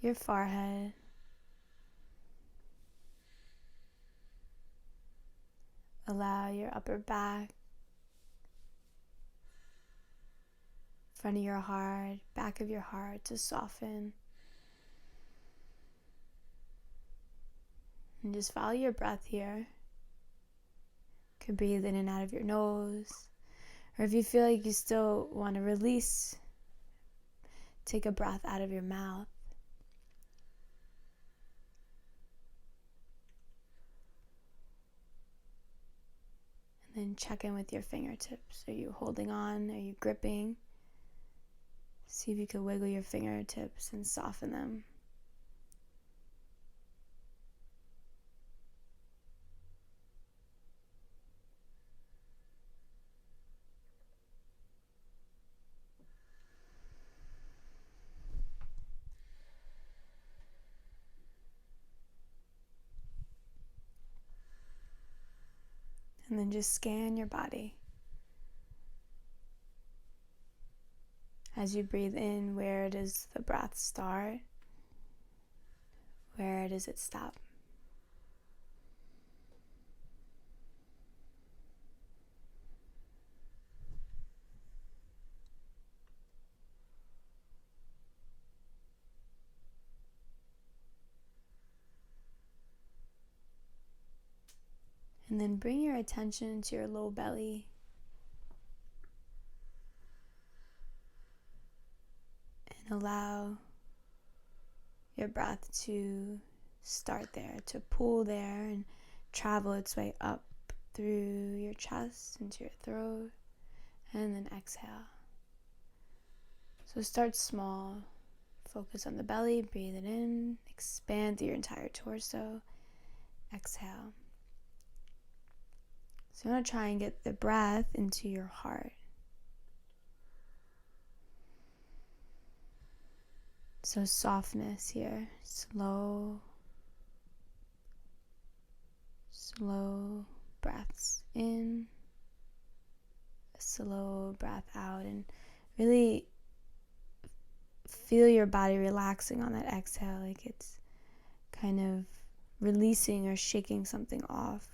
Your forehead. Allow your upper back, front of your heart, back of your heart to soften. And just follow your breath here. You can breathe in and out of your nose. Or if you feel like you still want to release, take a breath out of your mouth. then check in with your fingertips. Are you holding on? Are you gripping? See if you can wiggle your fingertips and soften them. And then just scan your body. As you breathe in, where does the breath start? Where does it stop? And then bring your attention to your low belly. And allow your breath to start there, to pull there and travel its way up through your chest into your throat, and then exhale. So start small. Focus on the belly, breathe it in, expand through your entire torso, exhale. So you want to try and get the breath into your heart. So softness here, slow breaths in, a slow breath out, and really feel your body relaxing on that exhale, like it's kind of releasing or shaking something off.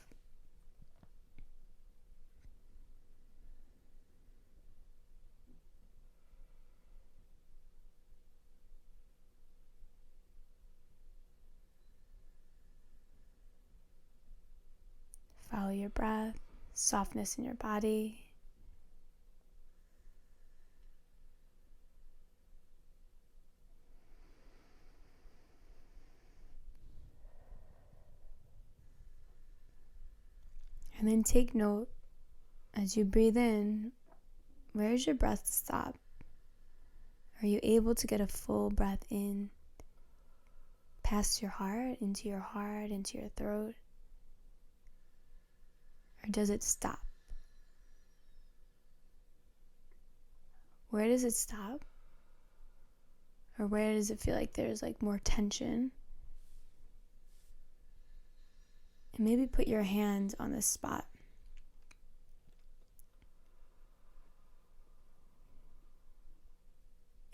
Follow your breath, softness in your body. And then take note as you breathe in, where does your breath stop? Are you able to get a full breath in past your heart, into your throat? Or does it stop? Where does it stop? Or where does it feel like there's like more tension? And maybe put your hand on this spot.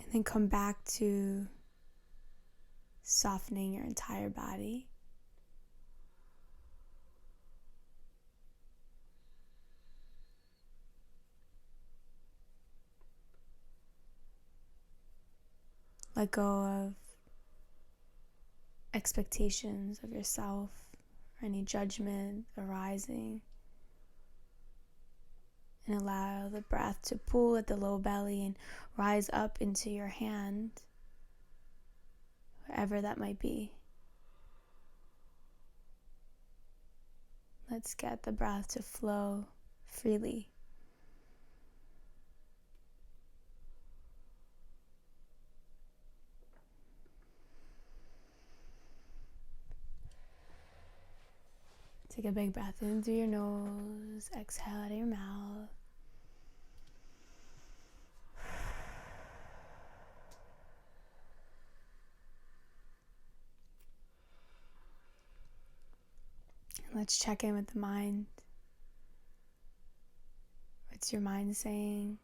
And then come back to softening your entire body. Let go of expectations of yourself, or any judgment arising. And allow the breath to pull at the low belly and rise up into your hand, wherever that might be. Let's get the breath to flow freely. Take a big breath in through your nose, exhale out of your mouth. And let's check in with the mind. What's your mind saying?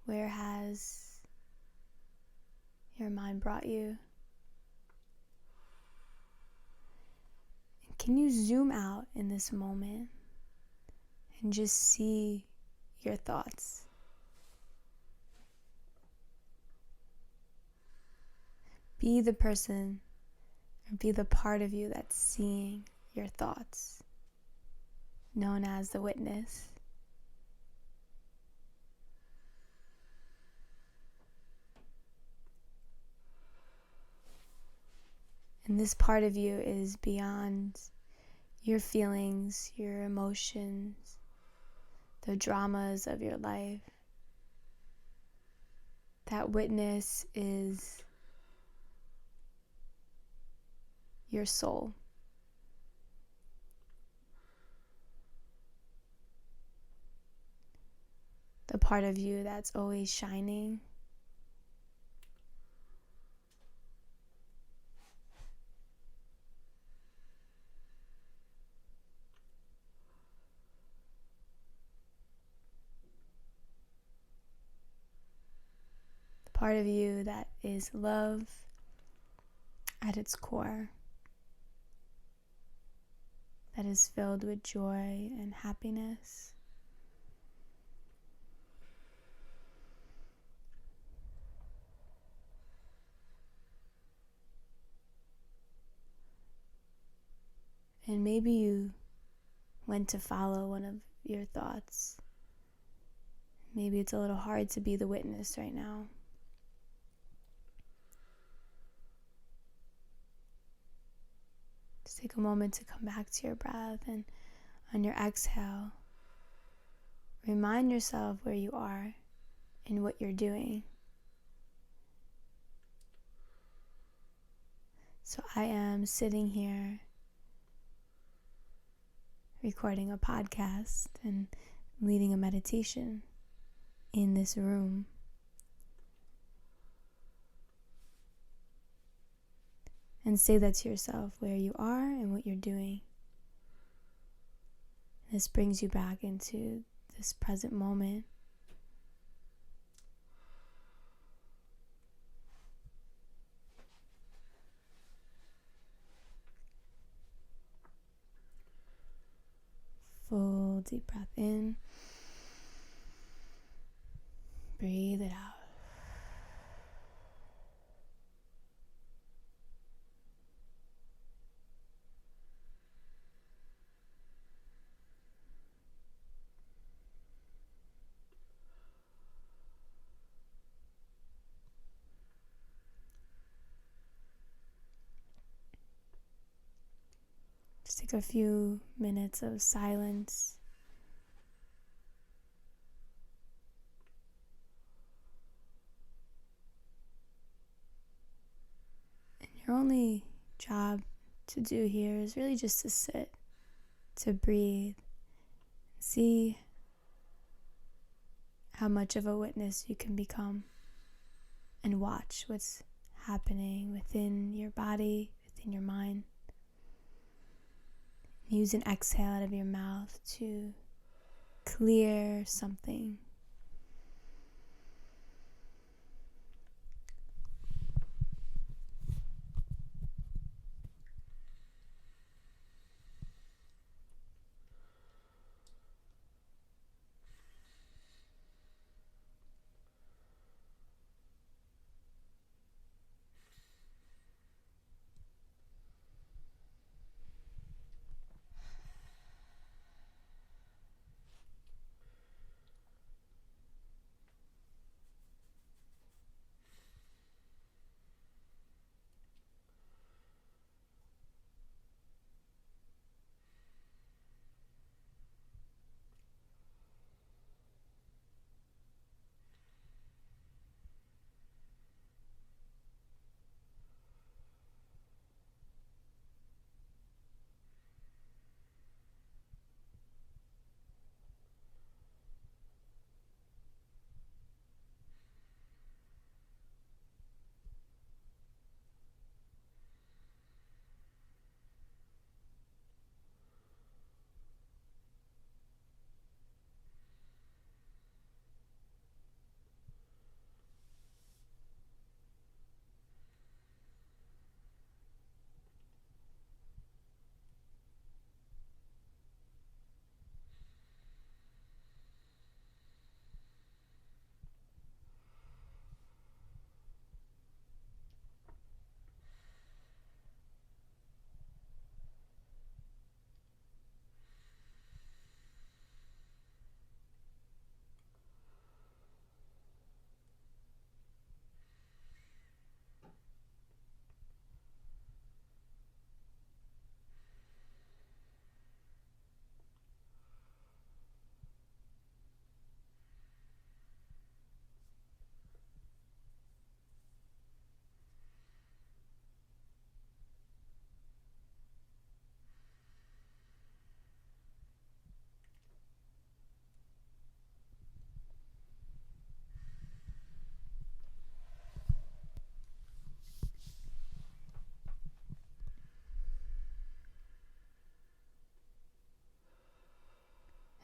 Where has your mind brought you? Can you zoom out in this moment and just see your thoughts? Be the person, or be the part of you that's seeing your thoughts, known as the witness. And this part of you is beyond your feelings, your emotions, the dramas of your life. That witness is your soul. The part of you that's always shining. The part of you that is love at its core. That is filled with joy and happiness. And maybe you went to follow one of your thoughts. Maybe it's a little hard to be the witness right now. Just take a moment to come back to your breath, and on your exhale, remind yourself where you are and what you're doing. So I am sitting here recording a podcast and leading a meditation in this room. And say that to yourself, where you are and what you're doing. This brings you back into this present moment. Full deep breath in. Breathe it out. Just take a few minutes of silence. And your only job to do here is really just to sit, to breathe, see how much of a witness you can become, and watch what's happening within your body, within your mind. Use an exhale out of your mouth to clear something.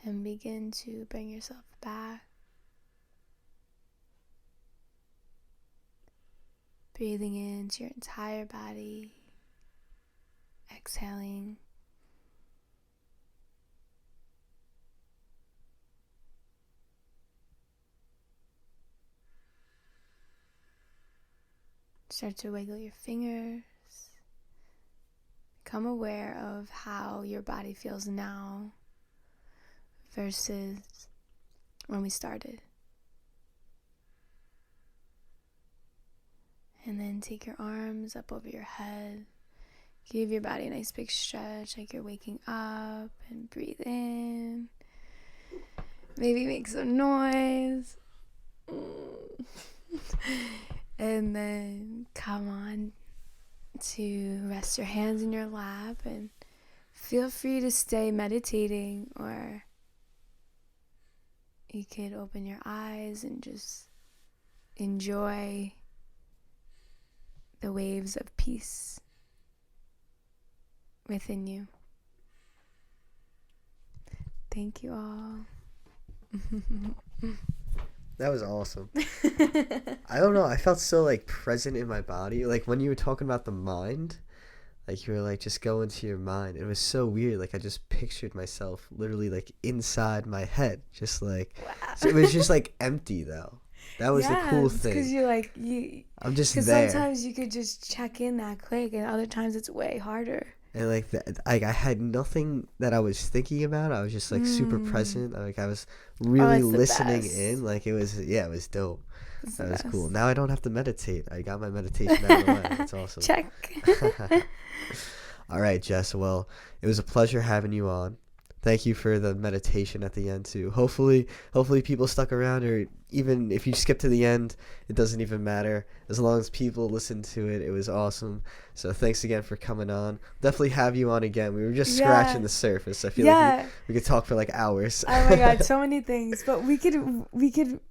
And begin to bring yourself back. Breathing into your entire body. Exhaling. Start to wiggle your fingers. Become aware of how your body feels now versus when we started. And then take your arms up over your head. Give your body a nice big stretch like you're waking up, and breathe in. Maybe make some noise. And then come on to rest your hands in your lap, and feel free to stay meditating, or you could open your eyes and just enjoy the waves of peace within you. Thank you all. That was awesome. I don't know. I felt so like present in my body. Like when you were talking about the mind, like you were like just go into your mind. It was so weird. Like I just pictured myself literally like inside my head, just like so it was just like empty though. That was the cool thing. Because you're like I'm just Because there. sometimes you could just check in that quick, and other times it's way harder. And like I had nothing that I was thinking about. I was just like super present. Like I was really listening in. Like it was dope. That was cool. Now I don't have to meditate. I got my meditation out of the way. That's awesome. Check. All right, Jess. Well, it was a pleasure having you on. Thank you for the meditation at the end too. Hopefully people stuck around, or even if you skip to the end, it doesn't even matter. As long as people listen to it, it was awesome. So thanks again for coming on. Definitely have you on again. We were just scratching the surface. I feel like we could talk for like hours. Oh my God, so many things. But we could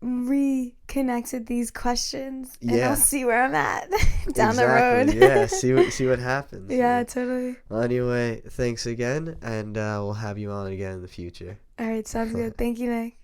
reconnect with these questions, and I'll see where I'm at down the road. Yeah, see what happens. Yeah, totally. Well, anyway, thanks again, and we'll have you on again in the future. All right, sounds good. Thank you, Nick.